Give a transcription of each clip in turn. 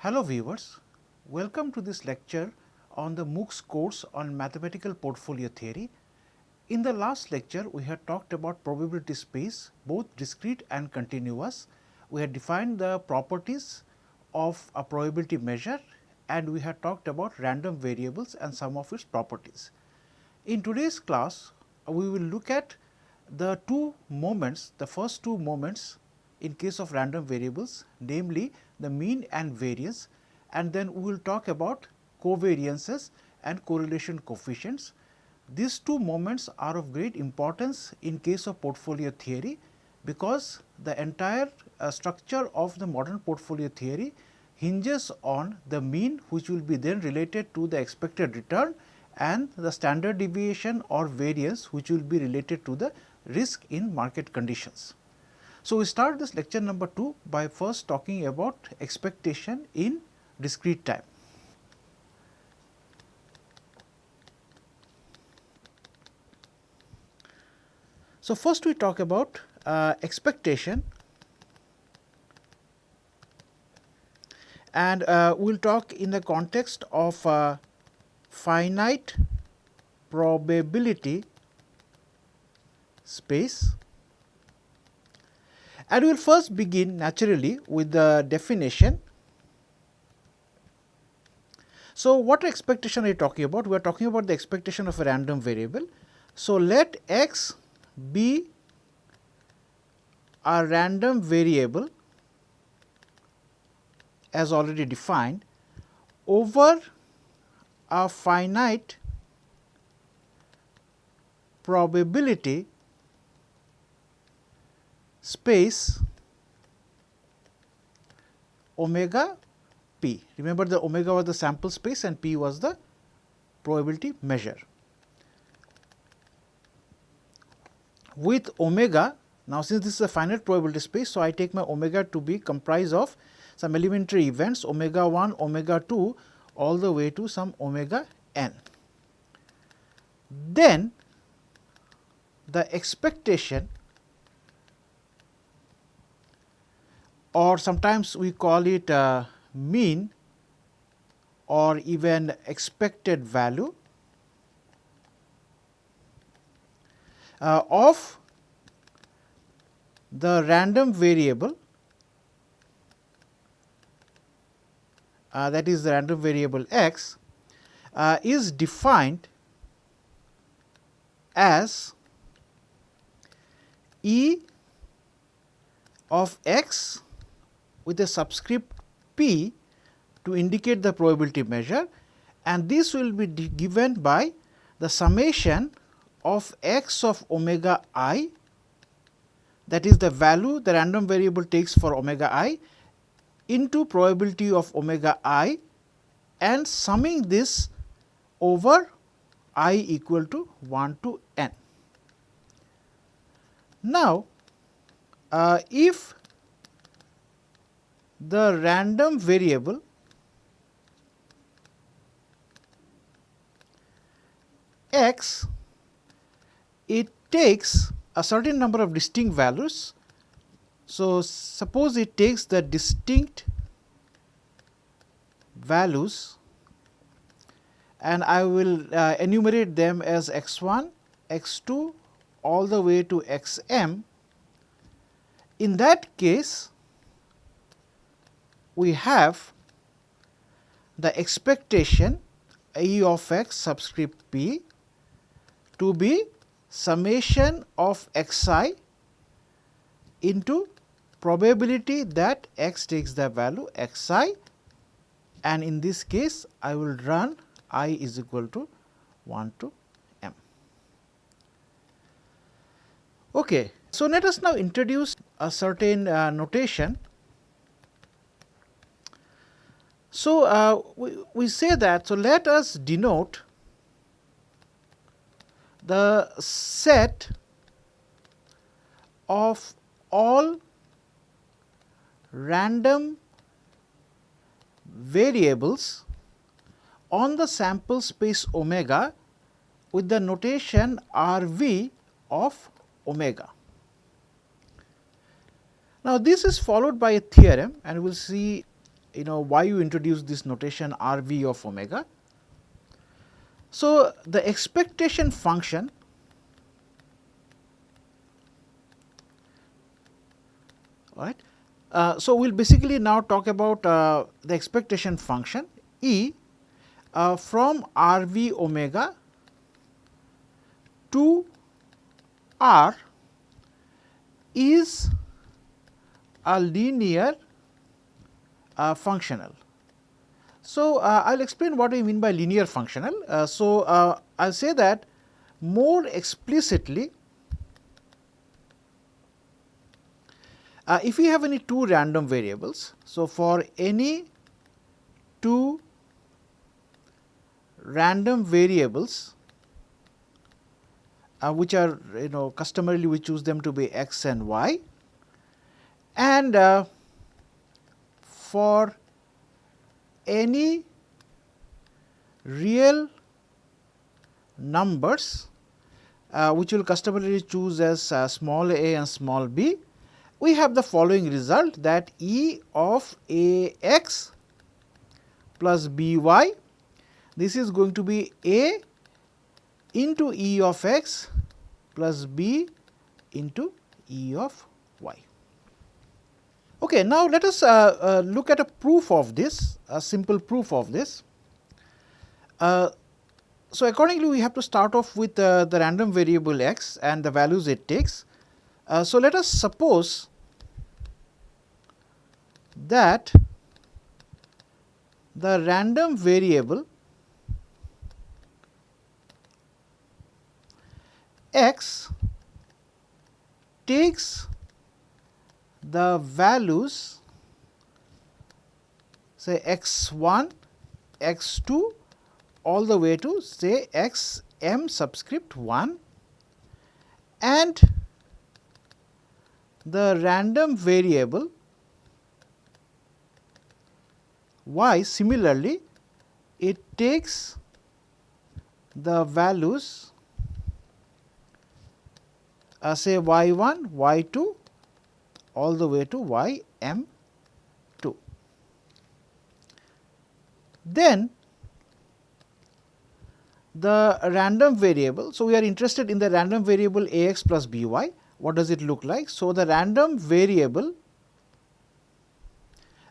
Hello viewers, welcome to this lecture on the MOOCs course on mathematical portfolio theory. In the last lecture, we had talked about probability space, both discrete and continuous. We had defined the properties of a probability measure and we had talked about random variables and some of its properties. In today's class, we will look at the first two moments in case of random variables, namely the mean and variance, and then we will talk about covariances and correlation coefficients. These two moments are of great importance in case of portfolio theory, because the entire structure of the modern portfolio theory hinges on the mean, which will be then related to the expected return, and the standard deviation or variance, which will be related to the risk in market conditions. So, we start this lecture number 2 by first talking about expectation in discrete time. So, first we talk about expectation, and we will talk in the context of finite probability space. And we will first begin naturally with the definition. So, what expectation are you talking about? We are talking about the expectation of a random variable. So, let x be a random variable as already defined over a finite probability space omega p. Remember, the omega was the sample space and p was the probability measure. With omega, now since this is a finite probability space, so I take my omega to be comprised of some elementary events omega 1, omega 2 all the way to some omega n. Then the expectation, or sometimes we call it mean or even expected value of the random variable, that is the random variable x, is defined as E of x with a subscript p to indicate the probability measure, and this will be given by the summation of x of omega I, that is the value the random variable takes for omega I, into probability of omega I, and summing this over I equal to 1 to n. Now, if the random variable x, it takes a certain number of distinct values. So, suppose it takes the distinct values, and I will enumerate them as x1, x2 all the way to xm. In that case, we have the expectation E of x subscript p to be summation of xi into probability that x takes the value xi, and in this case I will run I is equal to 1 to m. Okay. So, let us now introduce a certain notation. So, we say that, so let us denote the set of all random variables on the sample space omega with the notation RV of omega. Now, this is followed by a theorem, and we will see why you introduce this notation RV of omega. So, the expectation function right. So, we will basically now talk about the expectation function E from RV omega to R is a linear functional. So, I will explain what I mean by linear functional. I will say that more explicitly, if we have any two random variables. So, for any two random variables which are customarily we choose them to be x and y, and for any real numbers which will customarily choose as small a and small b, we have the following result, that E of a x plus b y, this is going to be a into E of x plus b into E of y. Okay, now let us look at a proof of this, a simple proof of this. So, accordingly, we have to start off with the random variable x and the values it takes. So, let us suppose that the random variable x takes the values say x1, x2 all the way to say x m subscript 1, and the random variable y similarly it takes the values say y1, y2 all the way to ym2. Then the random variable, so we are interested in the random variable ax plus by, what does it look like? So, the random variable,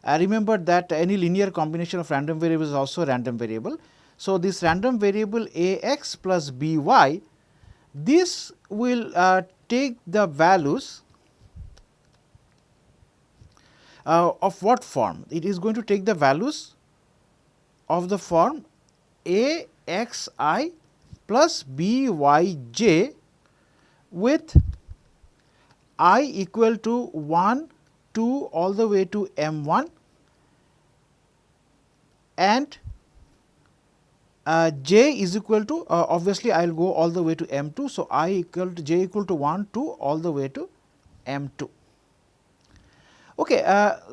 remember that any linear combination of random variables is also a random variable. So, this random variable ax plus by, this will take the values of what form? It is going to take the values of the form a x I plus b y j with I equal to 1, 2 all the way to m1 and j is equal to obviously I will go all the way to m2. So, I equal to j equal to 1, 2 all the way to m2. Okay,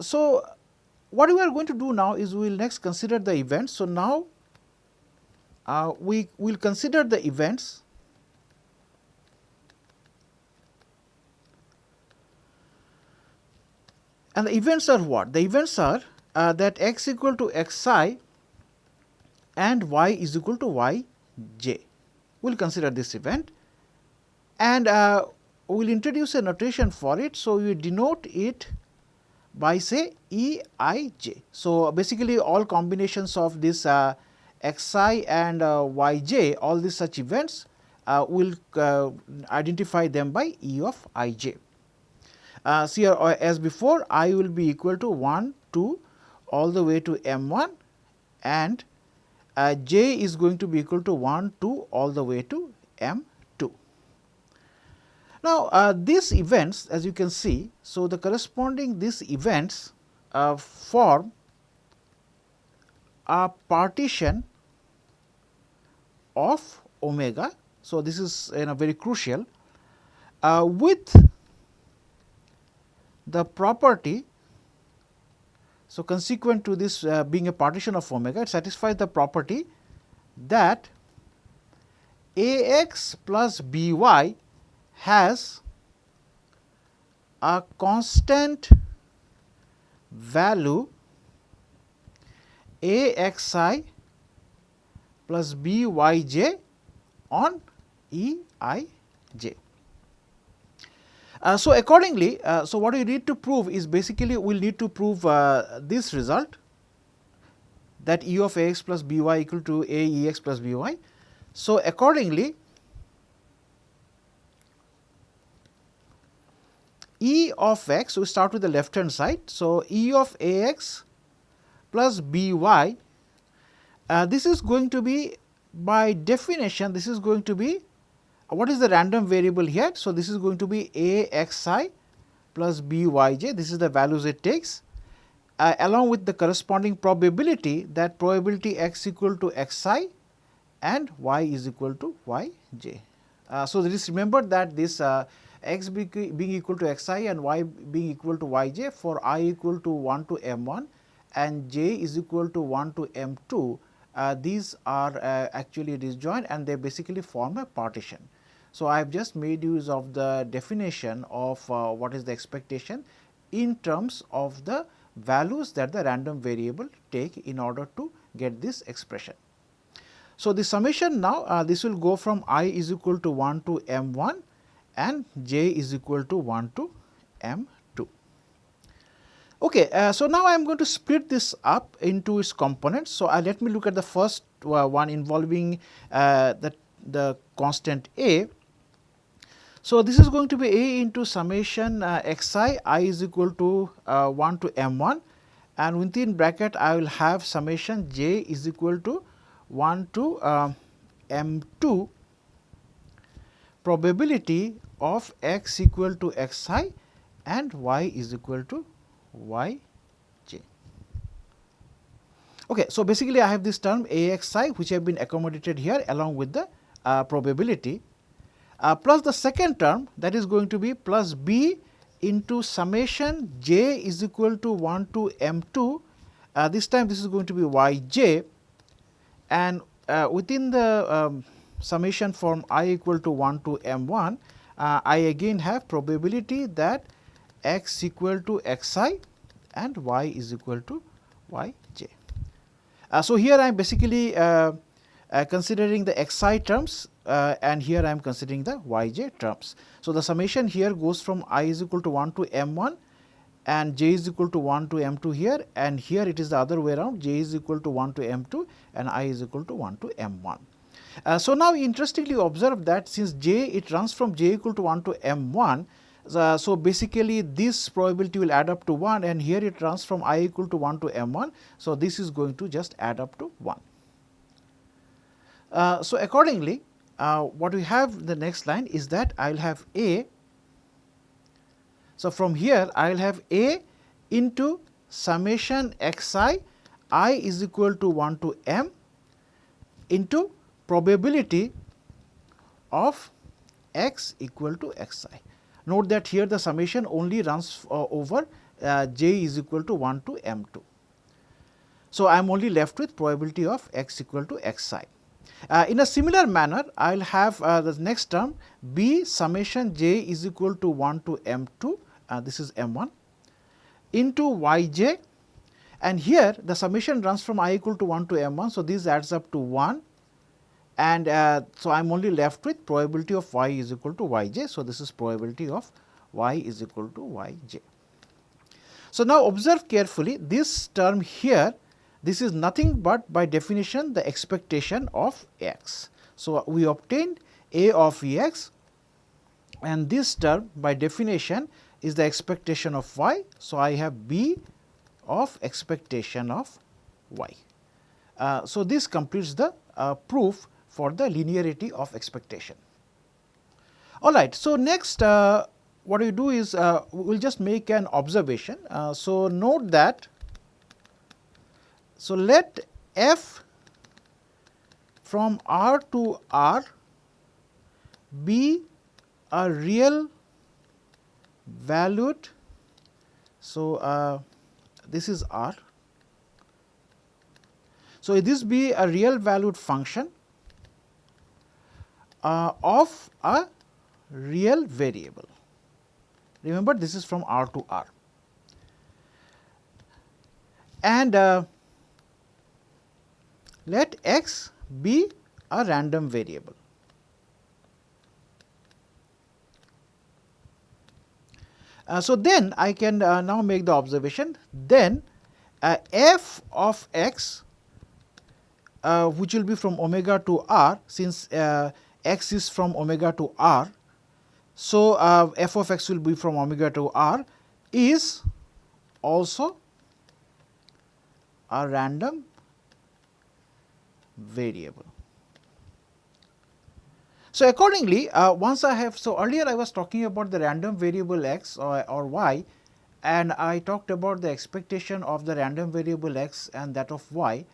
so, what we are going to do now is we will next consider the events. So, now we will consider the events and the events are what? The events are that x equal to xi and y is equal to yj. We will consider this event and we will introduce a notation for it. So, we denote it by say Eij. So, basically all combinations of this xi and yj, all these such events will identify them by E of ij. See here as before, I will be equal to 1, 2 all the way to m1 and j is going to be equal to 1, 2 all the way to m2. Now, these events as you can see, so the corresponding these events form a partition of omega. So, this is very crucial with the property. So, consequent to this being a partition of omega, it satisfies the property that ax plus by has a constant value Axi plus Byj on Eij. So accordingly, so what we need to prove is basically we will need to prove this result, that E of Ax plus By equal to Aex plus By. So accordingly, E of x, we start with the left hand side. So E of Ax plus By, this is going to be, by definition, this is going to be, what is the random variable here? So this is going to be Axi plus Byj, this is the values it takes, along with the corresponding probability, that probability x equal to xi and y is equal to yj. So just remember that this x being equal to xi and y being equal to yj for I equal to 1 to m1 and j is equal to 1 to m2, these are actually disjoint and they basically form a partition. So I have just made use of the definition of what is the expectation in terms of the values that the random variable take in order to get this expression. So the summation now, this will go from I is equal to 1 to m1 and j is equal to 1 to m2. Okay, so now I am going to split this up into its components. So let me look at the first one involving the constant a. So this is going to be a into summation xi, I is equal to 1 to m1, and within bracket I will have summation j is equal to 1 to m2 probability of x equal to xi and y is equal to yj. Okay, so basically I have this term Axi which have been accommodated here along with the probability, plus the second term, that is going to be plus b into summation j is equal to 1 to m2, this time this is going to be yj, and within the summation form I equal to 1 to m1, I again have probability that x equal to xi and y is equal to yj. So here I am basically considering the xi terms, and here I am considering the yj terms. So the summation here goes from I is equal to 1 to m1 and j is equal to 1 to m2 here, and here it is the other way around, j is equal to 1 to m2 and I is equal to 1 to m1. So now interestingly observe that since j, it runs from j equal to 1 to m1, so basically this probability will add up to 1, and here it runs from I equal to 1 to m1, so this is going to just add up to 1. So accordingly, what we have the next line is that I will have a, so from here I will have a into summation xi, I is equal to 1 to m into probability of x equal to xi. Note that here the summation only runs over j is equal to 1 to m2. So I am only left with probability of x equal to xi. In a similar manner, I will have the next term b summation j is equal to 1 to m2, this is m1, into yj, and here the summation runs from I equal to 1 to m1, so this adds up to 1, and so I am only left with probability of y is equal to yj, so this is probability of y is equal to yj. So now observe carefully this term here, this is nothing but by definition the expectation of x. So we obtained a of Ex, and this term by definition is the expectation of y. So I have b of expectation of y. So this completes the proof for the linearity of expectation. Alright, so next what we do is we will just make an observation. So note that, so let f from R to R be a real valued, so this is R. So this be a real valued function of a real variable. Remember, this is from R to R. And let x be a random variable. So then I can now make the observation, then f of x, which will be from omega to r, since x is from omega to r. So f of x will be from omega to r, is also a random variable. So accordingly, once I have, so earlier I was talking about the random variable x or y, and I talked about the expectation of the random variable x and that of y.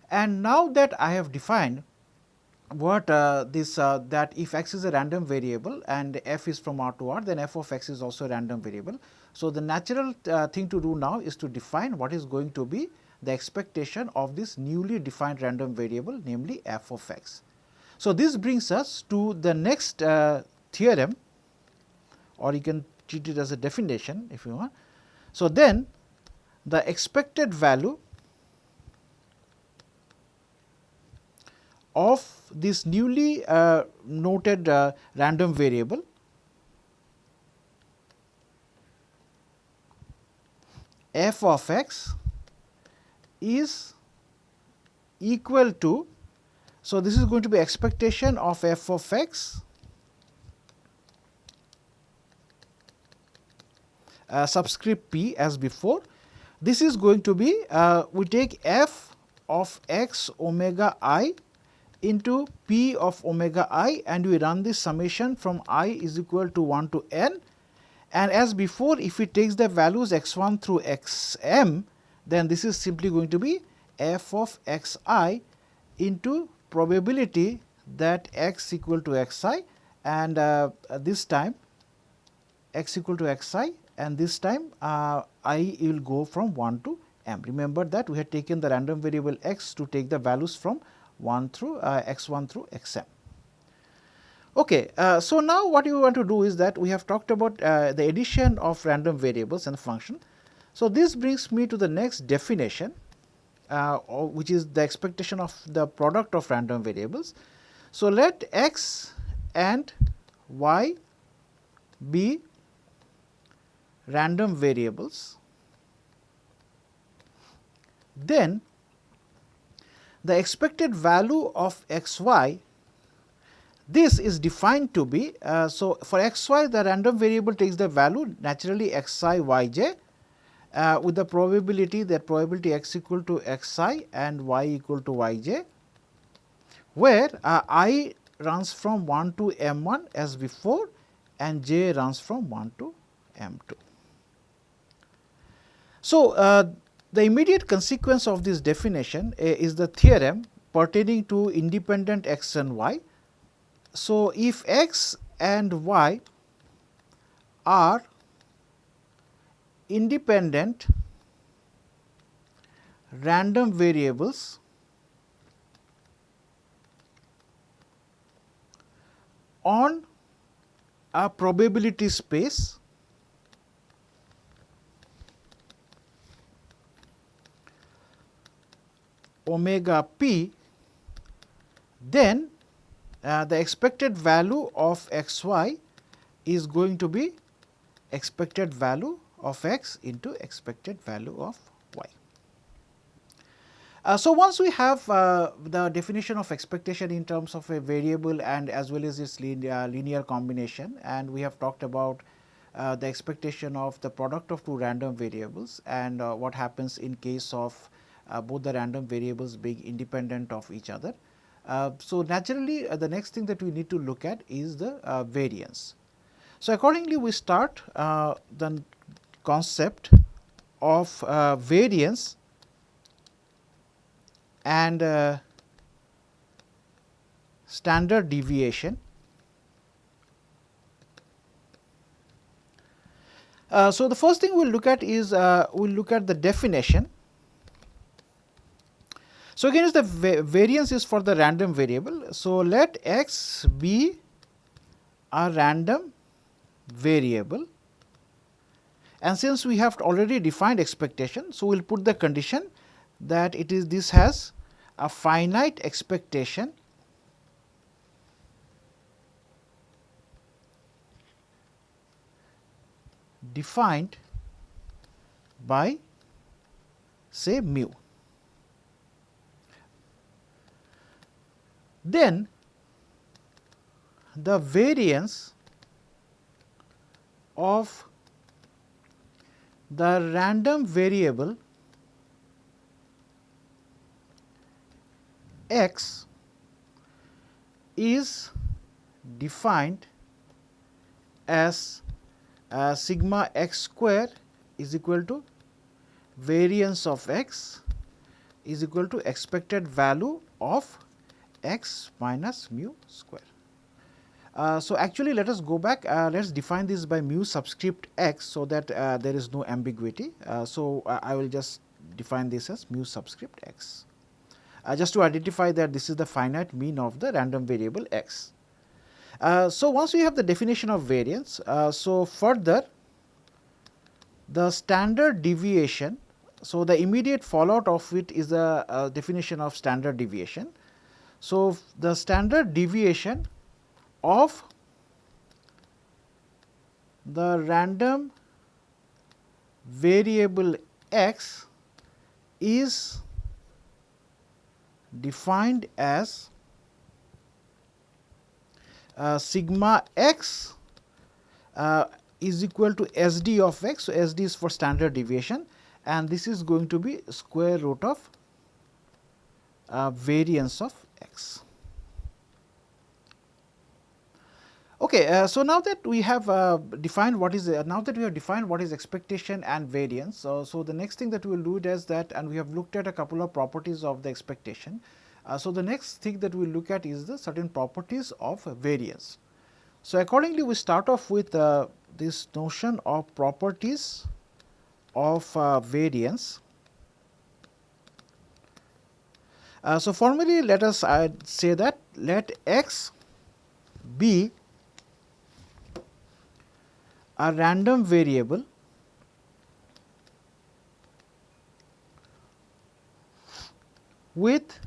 And now that I have defined what that if x is a random variable and f is from r to r, then f of x is also a random variable. So the natural thing to do now is to define what is going to be the expectation of this newly defined random variable, namely f of x. So this brings us to the next theorem, or you can treat it as a definition if you want. So then the expected value of this newly noted random variable f of x is equal to, so this is going to be expectation of f of x subscript p as before. This is going to be, we take f of x omega I into p of omega I, and we run this summation from I is equal to 1 to n, and as before, if it takes the values x1 through xm, then this is simply going to be f of xi into probability that x equal to xi, and this time x equal to xi, and this time I will go from 1 to m. Remember that we had taken the random variable x to take the values from 1 through x1 through xm. Okay, so now what we want to do is that we have talked about the addition of random variables and function. So this brings me to the next definition, which is the expectation of the product of random variables. So let x and y be random variables, then the expected value of xy, this is defined to be, so for xy the random variable takes the value naturally xi yj with the probability that probability x equal to xi and y equal to yj, where I runs from 1 to m1 as before and j runs from 1 to m2. So the immediate consequence of this definition is the theorem pertaining to independent x and y. So if x and y are independent random variables on a probability space, omega p, then the expected value of xy is going to be expected value of x into expected value of y. So once we have the definition of expectation in terms of a variable and as well as its linear combination, and we have talked about the expectation of the product of two random variables and what happens in case of both the random variables being independent of each other. So naturally the next thing that we need to look at is the variance. So accordingly we start the concept of variance and standard deviation. So the first thing we will look at is we will look at the definition. So again is the variance is for the random variable. So let x be a random variable, and since we have already defined expectation, so we will put the condition that it is this has a finite expectation defined by say mu. Then the variance of the random variable x is defined as sigma x square is equal to variance of x is equal to expected value of x minus mu square. So, actually let us go back, let us define this by mu subscript x, so that there is no ambiguity. So, I will just define this as mu subscript x, just to identify that this is the finite mean of the random variable x. So, once we have the definition of variance, so further the standard deviation, so the immediate fallout of it is the definition of standard deviation. So, the standard deviation of the random variable x is defined as sigma x is equal to SD of x. So, SD is for standard deviation, and this is going to be square root of variance of x. Okay, so now that we have defined what is expectation and variance, so the next thing that we will do is that, and we have looked at a couple of properties of the expectation. So the next thing that we will look at is the certain properties of variance. So accordingly, we start off with this notion of properties of variance. So formally, let us say that let x be a random variable with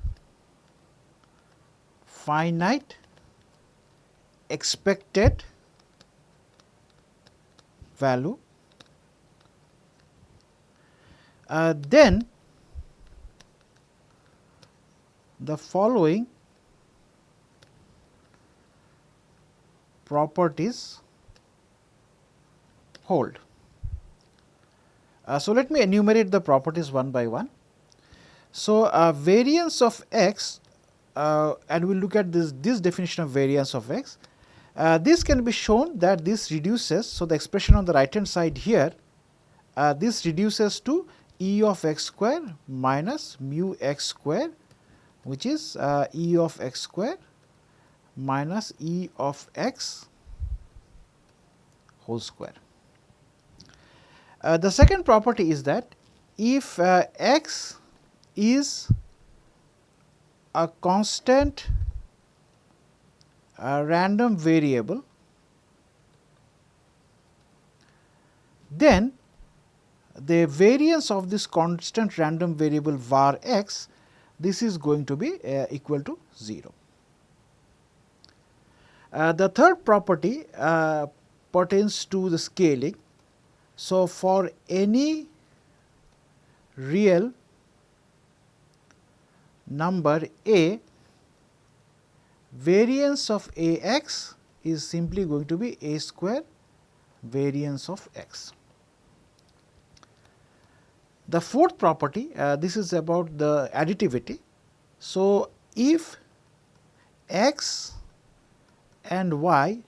finite expected value, then the following properties hold. So let me enumerate the properties one by one. So variance of x, and we will look at this definition of variance of x. This can be shown that this reduces, so the expression on the right hand side here, this reduces to e of x square minus mu x square, which is e of x square minus e of x whole square. The second property is that if x is a constant random variable, then the variance of this constant random variable var x, this is going to be equal to 0. The third property pertains to the scaling. So, for any real number a, variance of a x is simply going to be a square variance of x. The fourth property, this is about the additivity. So, if x and y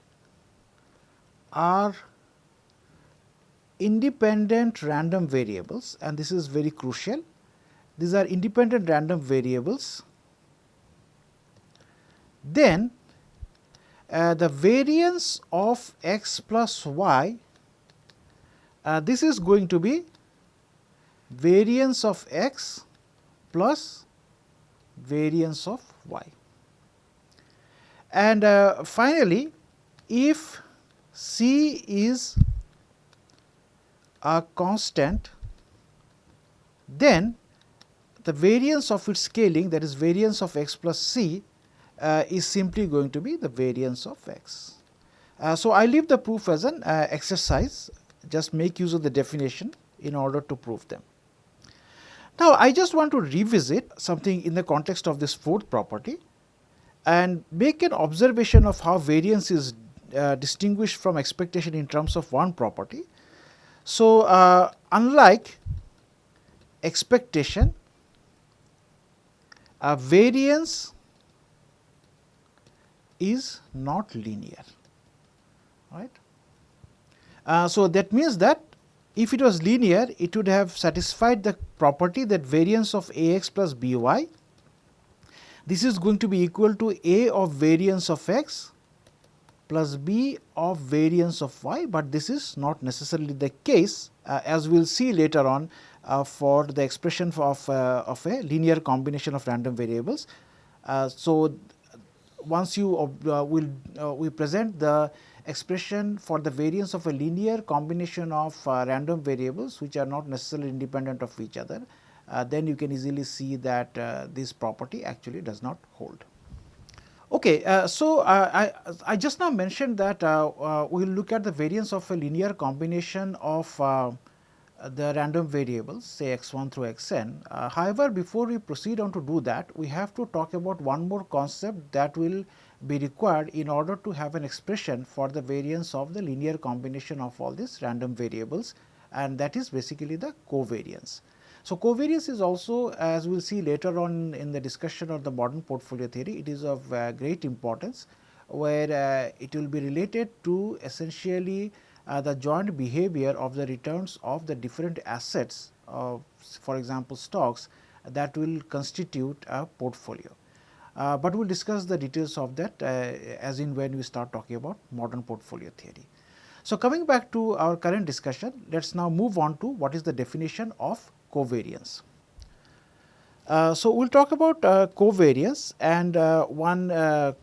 are independent random variables, and this is very crucial, these are independent random variables, then the variance of x plus y, this is going to be variance of x plus variance of y. And finally, if c is a constant, then the variance of its scaling, that is variance of x plus c, is simply going to be the variance of x. So, I leave the proof as an exercise, just make use of the definition in order to prove them. Now, I just want to revisit something in the context of this fourth property and make an observation of how variance is distinguished from expectation in terms of one property. So, unlike expectation, variance is not linear, right. So, that means that if it was linear, it would have satisfied the property that variance of Ax plus By, this is going to be equal to A of variance of x plus B of variance of y, but this is not necessarily the case, as we will see later on for the expression of a linear combination of random variables. So, once you we present the expression for the variance of a linear combination of random variables which are not necessarily independent of each other, then you can easily see that this property actually does not hold. Okay, so I just now mentioned that we will look at the variance of a linear combination of the random variables, say x1 through xn. However, before we proceed on to do that, we have to talk about one more concept that will be required in order to have an expression for the variance of the linear combination of all these random variables, and that is basically the covariance. So, covariance is also, as we will see later on in the discussion of the modern portfolio theory, it is of great importance, where it will be related to essentially the joint behavior of the returns of the different assets, for example, stocks that will constitute a portfolio. But we will discuss the details of that as in when we start talking about modern portfolio theory. So, coming back to our current discussion, let us now move on to what is the definition of covariance. So, we will talk about covariance and one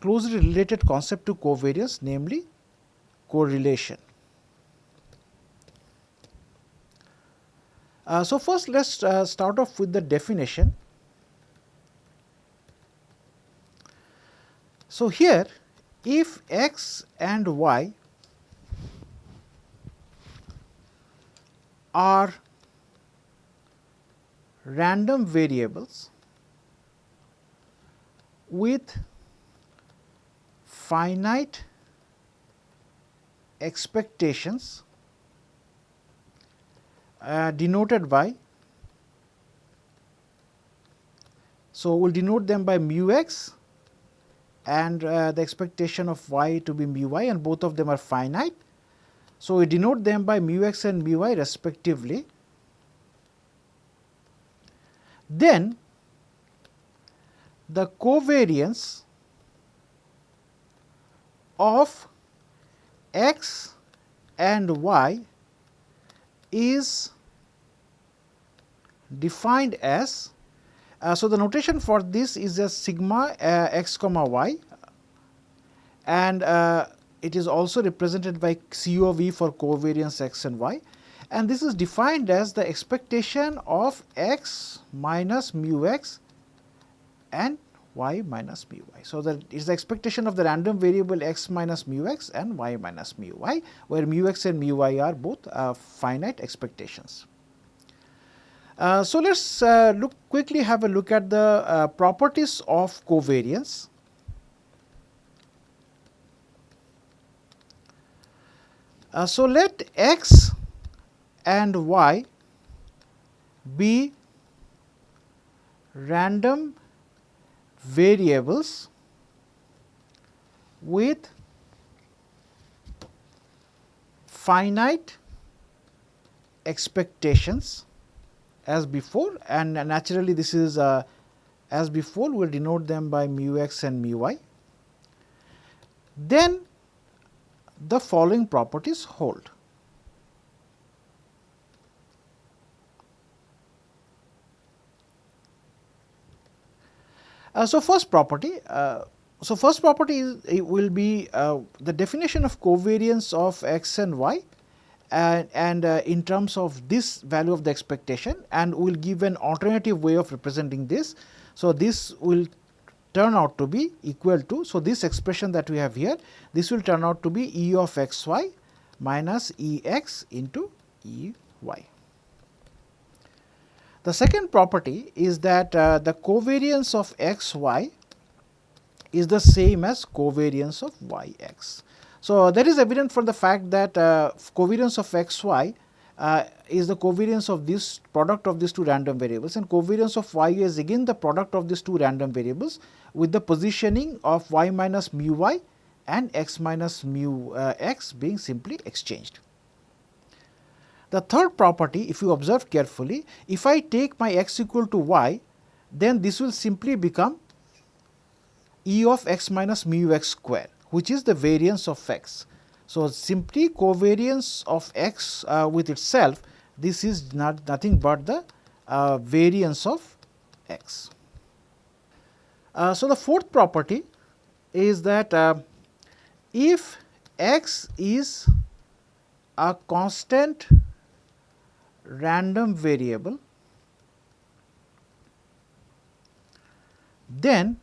closely related concept to covariance, namely correlation. So, first let us start off with the definition. So, here if x and y are random variables with finite expectations denoted by, so we will denote them by mu x and the expectation of y to be mu y, and both of them are finite. So, we denote them by mu x and mu y respectively. Then the covariance of x and y is defined as, so the notation for this is a sigma x comma y, and it is also represented by COV for covariance x and y, and this is defined as the expectation of x minus mu x and y minus mu y. So, that is the expectation of the random variable x minus mu x and y minus mu y, where mu x and mu y are both finite expectations. So, let us quickly have a look at the properties of covariance. So, let x and y be random variables with finite expectations as before, and naturally this is as before, we will denote them by mu x and mu y. Then the following properties hold. So, first property is, it will be the definition of covariance of x and y and in terms of this value of the expectation, and we will give an alternative way of representing this. So, this will turn out to be equal to, so this expression that we have here, this will turn out to be E of x y minus E x into E y. The second property is that the covariance of x y is the same as covariance of y x. So, that is evident from the fact that covariance of x y is the covariance of this product of these two random variables, and covariance of y is again the product of these two random variables with the positioning of y minus mu y and x minus mu x being simply exchanged. The third property, if you observe carefully, if I take my x equal to y, then this will simply become E of x minus mu x square, which is the variance of x. So, simply covariance of x with itself, this is nothing but the variance of x. So, the fourth property is that if x is a constant random variable, then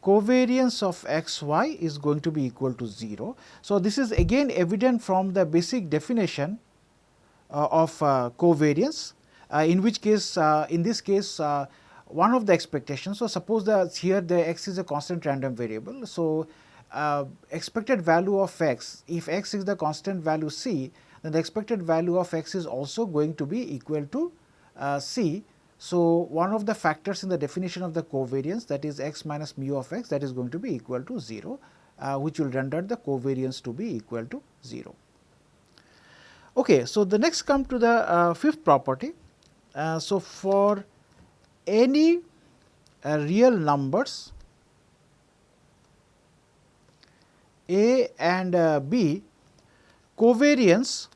covariance of x y is going to be equal to 0. So, this is again evident from the basic definition of covariance, in which case in this case one of the expectations. So, suppose that here the x is a constant random variable. So, expected value of x, if x is the constant value c, then the expected value of x is also going to be equal to c. So, one of the factors in the definition of the covariance, that is x minus mu of x, that is going to be equal to 0, which will render the covariance to be equal to 0. Okay, so the next come to the fifth property. So, for any real numbers a and b, covariance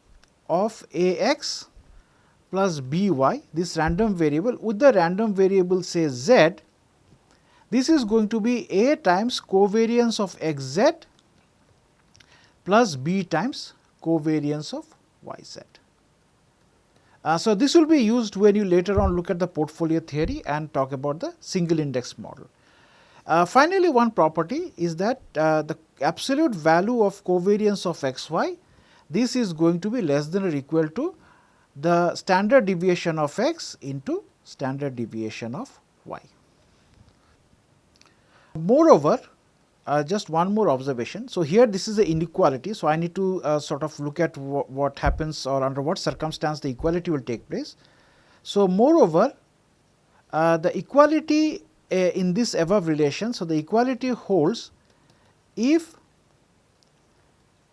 of ax plus by, this random variable with the random variable say z, this is going to be a times covariance of xz plus b times covariance of yz. So, this will be used when you later on look at the portfolio theory and talk about the single index model. Finally, one property is that the absolute value of covariance of xy, this is going to be less than or equal to the standard deviation of x into standard deviation of y. Moreover, just one more observation. So, here this is the inequality. So, I need to sort of look at what happens or under what circumstance the equality will take place. So, moreover, the equality in this above relation, so the equality holds if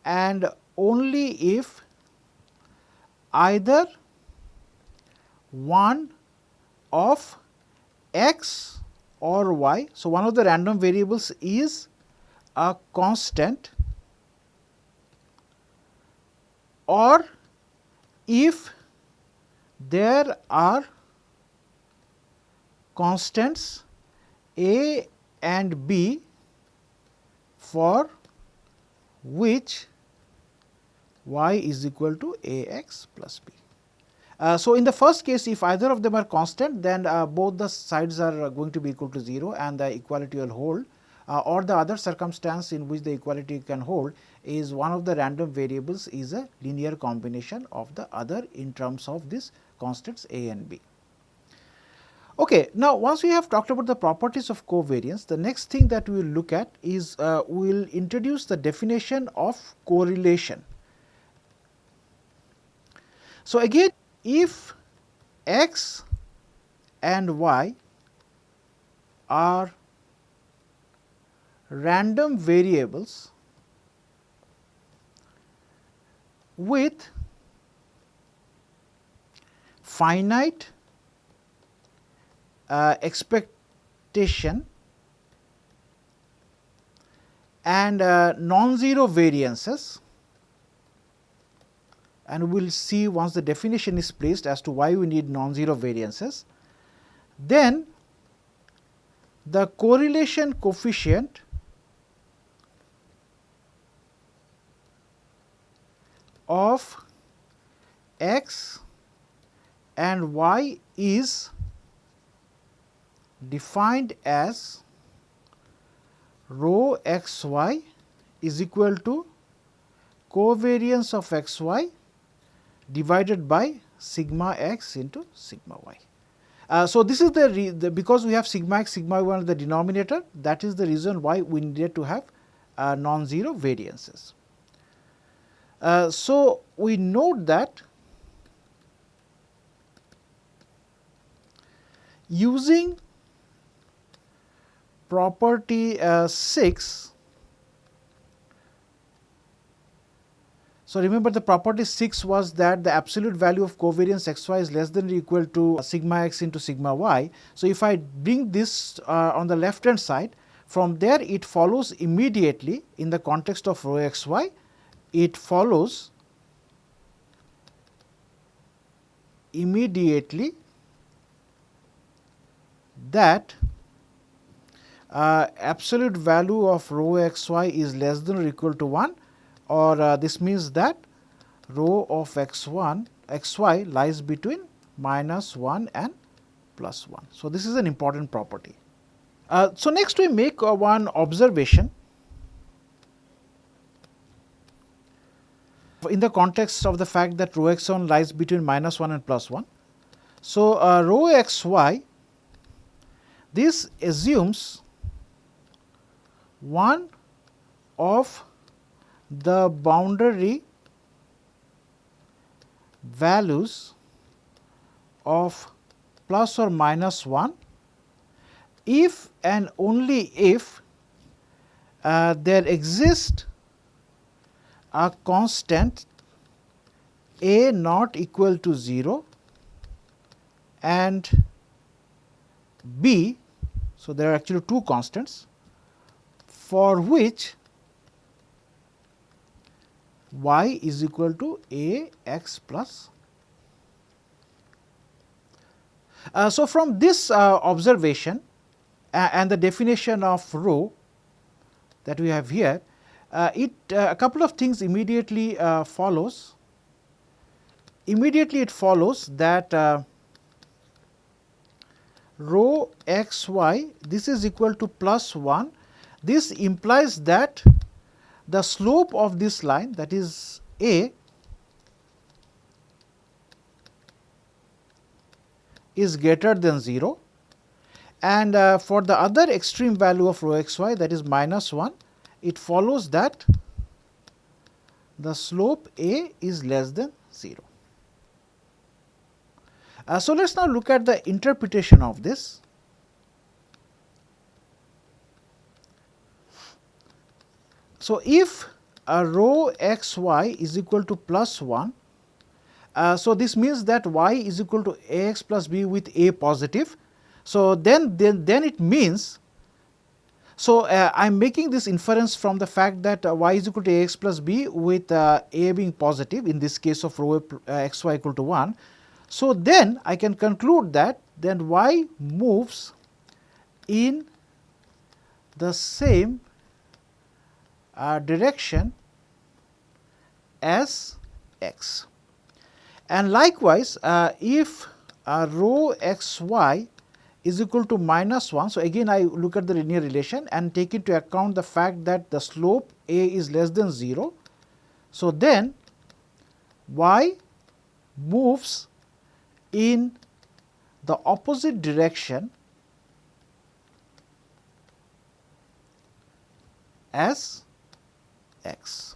and only if either one of x or y, so one of the random variables is a constant, or if there are constants a and b for which y is equal to ax plus b. So, in the first case, if either of them are constant, then both the sides are going to be equal to 0 and the equality will hold, or the other circumstance in which the equality can hold is one of the random variables is a linear combination of the other in terms of this constants a and b. Okay, now, once we have talked about the properties of covariance, the next thing that we will look at is we will introduce the definition of correlation. So, again, if x and y are random variables with finite expectation and non-zero variances, and we will see once the definition is placed as to why we need non-zero variances, then the correlation coefficient of x and y is defined as rho xy is equal to covariance of xy divided by sigma x into sigma y. So, this is the because we have sigma x, sigma y in the denominator, that is the reason why we needed to have non-zero variances. So, we note that using property 6, so remember the property 6 was that the absolute value of covariance xy is less than or equal to sigma x into sigma y. So, if I bring this on the left hand side, from there it follows immediately in the context of rho xy, it follows immediately that absolute value of rho xy is less than or equal to 1, or this means that rho of xy lies between -1 and +1. So, this is an important property. So, next we make one observation in the context of the fact that rho x1 lies between -1 and +1. So, rho xy, this assumes one of the boundary values of plus or minus 1 if and only if there exists a constant a not equal to 0 and b, so there are actually two constants for which y is equal to a x plus. So, from this observation and the definition of rho that we have here, a couple of things immediately follows. Immediately it follows that rho xy, this is equal to +1. This implies that the slope of this line, that is a, is greater than 0, and for the other extreme value of rho xy, that is -1, it follows that the slope a is less than 0. So, let us now look at the interpretation of this. So, if rho xy is equal to +1, so this means that y is equal to ax plus b with a positive. So, then it means, so I am making this inference from the fact that y is equal to ax plus b with a being positive, in this case of rho xy equal to 1. So, then I can conclude that then y moves in the same direction as x. And likewise, if rho xy is equal to -1, so again I look at the linear relation and take into account the fact that the slope a is less than 0. So, then y moves in the opposite direction as x.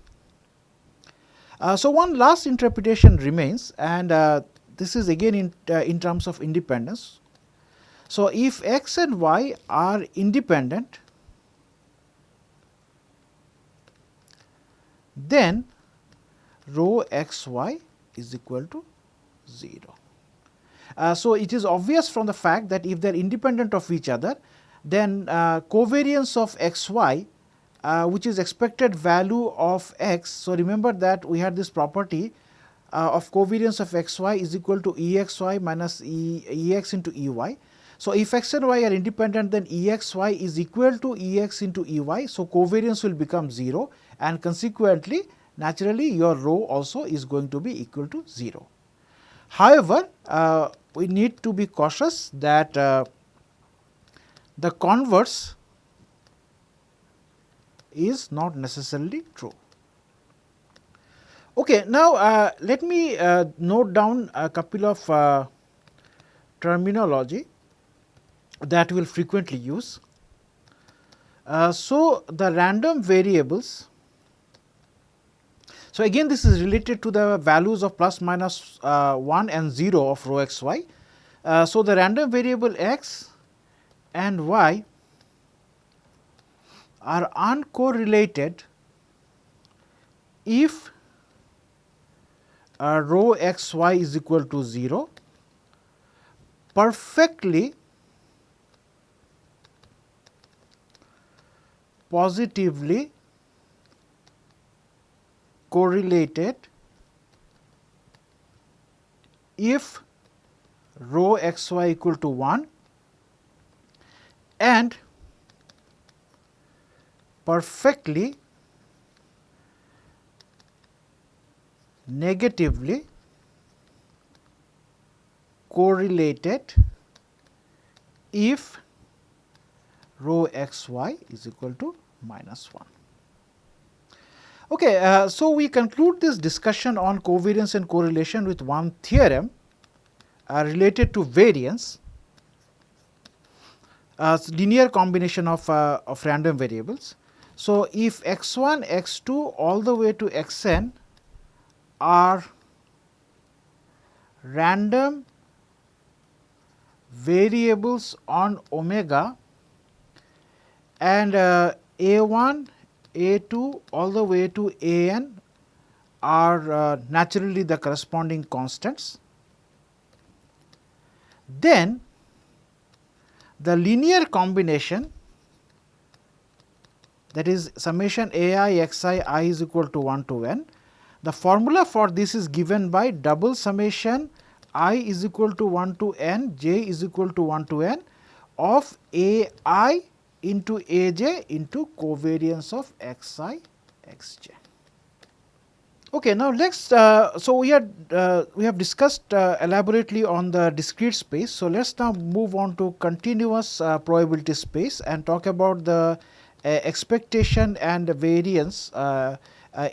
So, one last interpretation remains, and this is again in terms of independence. So, if x and y are independent, then rho xy is equal to 0. So, it is obvious from the fact that if they are independent of each other, then covariance of xy, which is expected value of x. So, remember that we had this property of covariance of xy is equal to exy minus ex into ey. So, if x and y are independent, then exy is equal to ex into ey. So, covariance will become 0, and consequently naturally your rho also is going to be equal to 0. However, we need to be cautious that the converse is not necessarily true. Okay, now let me note down a couple of terminology that we will frequently use. So, the random variables, so again this is related to the values of plus minus 1 and 0 of rho x y. So, the random variable x and y are uncorrelated if rho x y is equal to 0, perfectly positively correlated if rho x y equal to 1 and perfectly negatively correlated if rho x y is equal to minus 1. Okay, so we conclude this discussion on covariance and correlation with one theorem related to variance, linear combination of random variables. So, if x1, x2 all the way to xn are random variables on omega and a1, a2 all the way to an are naturally the corresponding constants, then the linear combination, that is summation a I x I is equal to 1 to n. The formula for this is given by double summation I is equal to 1 to n, j is equal to 1 to n of a I into a j into covariance of x I x j. Okay, now let's so we have discussed elaborately on the discrete space. So let's now move on to continuous probability space and talk about the expectation and variance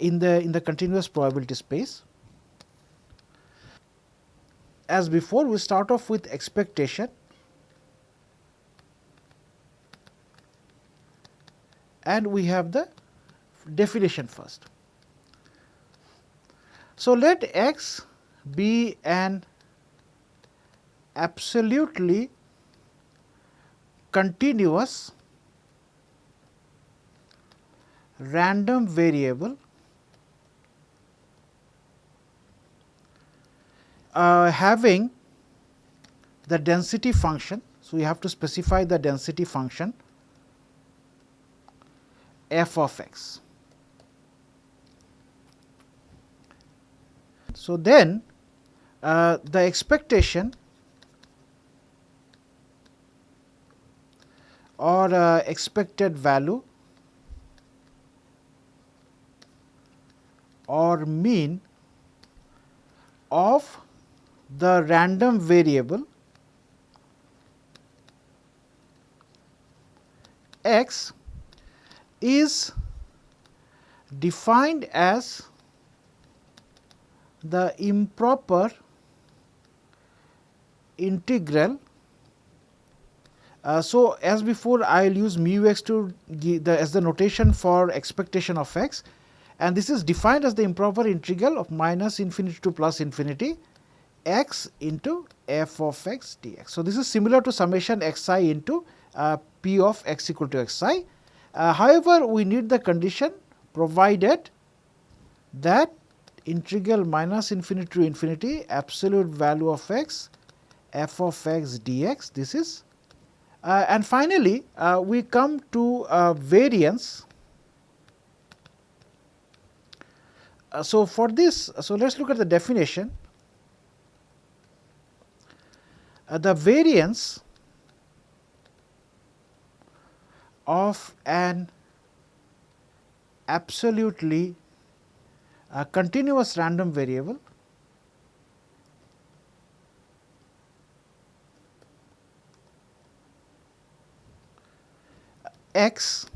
in the continuous probability space. As before, we start off with expectation and we have the definition first. So, let x be an absolutely continuous random variable having the density function. So, we have to specify the density function f of x. So, then the expectation or expected value or mean of the random variable x is defined as the improper integral. So, as before I will use mu x to give as the notation for expectation of x, and this is defined as the improper integral of minus infinity to plus infinity x into f of x dx. So, this is similar to summation x I into p of x equal to x I. However, we need the condition provided that integral minus infinity to infinity absolute value of x f of x dx, this is and finally, we come to variance. So, for this, so let us look at the definition. The variance of an absolutely a continuous random variable x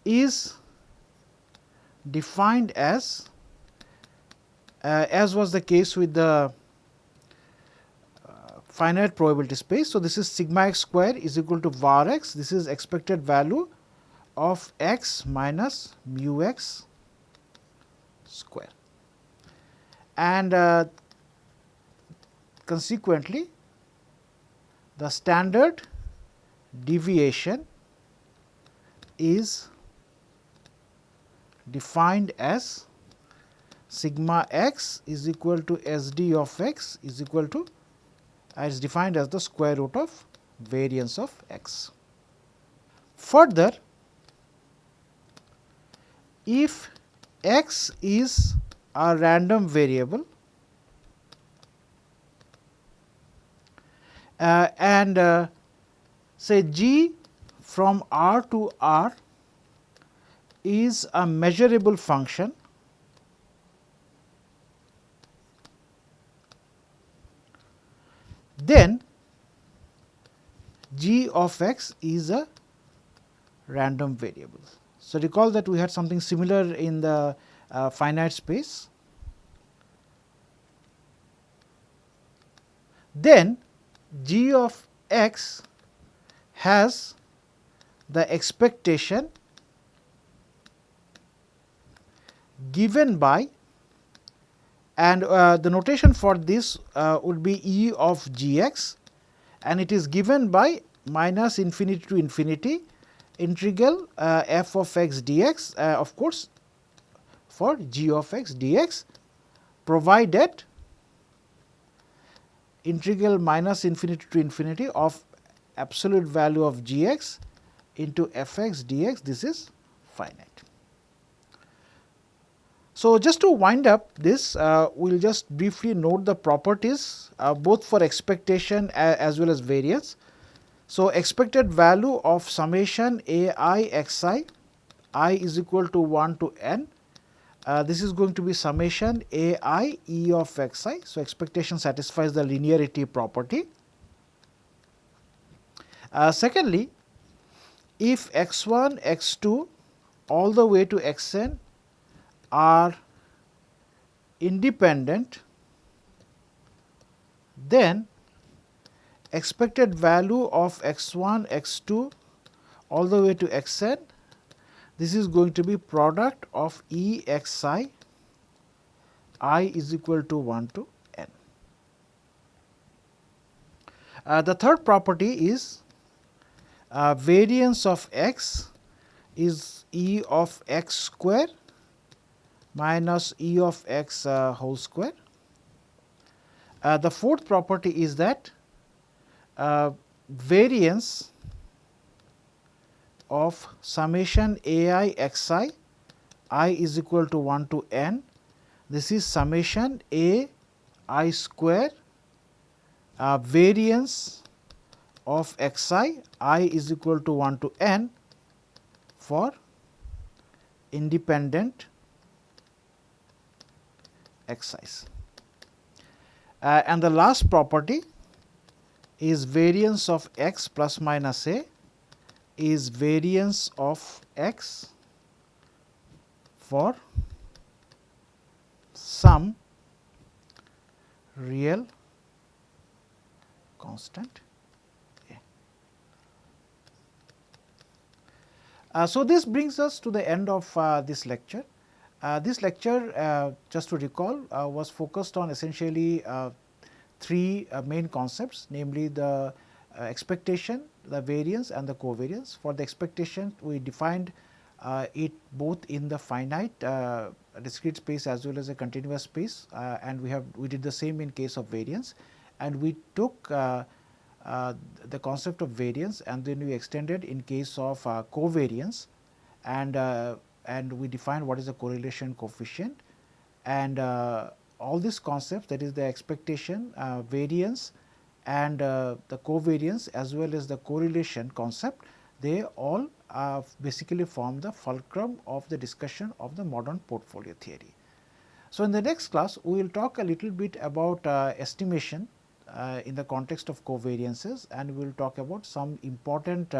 is defined as was the case with the finite probability space. So, this is sigma x square is equal to var x, this is expected value of x minus mu x square, and consequently the standard deviation is defined as sigma x is equal to SD of x is equal to is defined as the square root of variance of x. Further, if x is a random variable and say g from R to R is a measurable function, then g of x is a random variable. So, recall that we had something similar in the finite space. Then g of x has the expectation given by, and the notation for this would be E of g x, and it is given by minus infinity to infinity integral f of x dx, of course for g of x dx, provided integral minus infinity to infinity of absolute value of g x into f x dx, this is finite. So, just to wind up this, we will just briefly note the properties both for expectation as well as variance. So, expected value of summation a I x I is equal to 1 to n. This is going to be summation a I e of x I. So, expectation satisfies the linearity property. Secondly, if x1, x2 all the way to xn are independent, then expected value of x1, x2 all the way to xn, this is going to be product of E x I is equal to 1 to n. The third property is variance of x is E of x square minus E of x whole square. The fourth property is that variance of summation a I x I is equal to 1 to n, this is summation a I square variance of x I is equal to 1 to n for independent x i's. And the last property is variance of x plus minus a is variance of x for some real constant a. So, this brings us to the end of this lecture. This lecture, just to recall, was focused on essentially three main concepts, namely the expectation, the variance and the covariance. For the expectation, we defined it both in the finite discrete space as well as a continuous space, and we did the same in case of variance, and we took the concept of variance and then we extended in case of covariance, and we defined what is the correlation coefficient, and all these concepts, that is the expectation, variance and the covariance as well as the correlation concept, they all basically form the fulcrum of the discussion of the modern portfolio theory. So, in the next class we will talk a little bit about estimation in the context of covariances, and we will talk about some important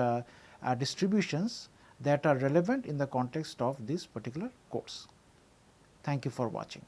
distributions that are relevant in the context of this particular course. Thank you for watching.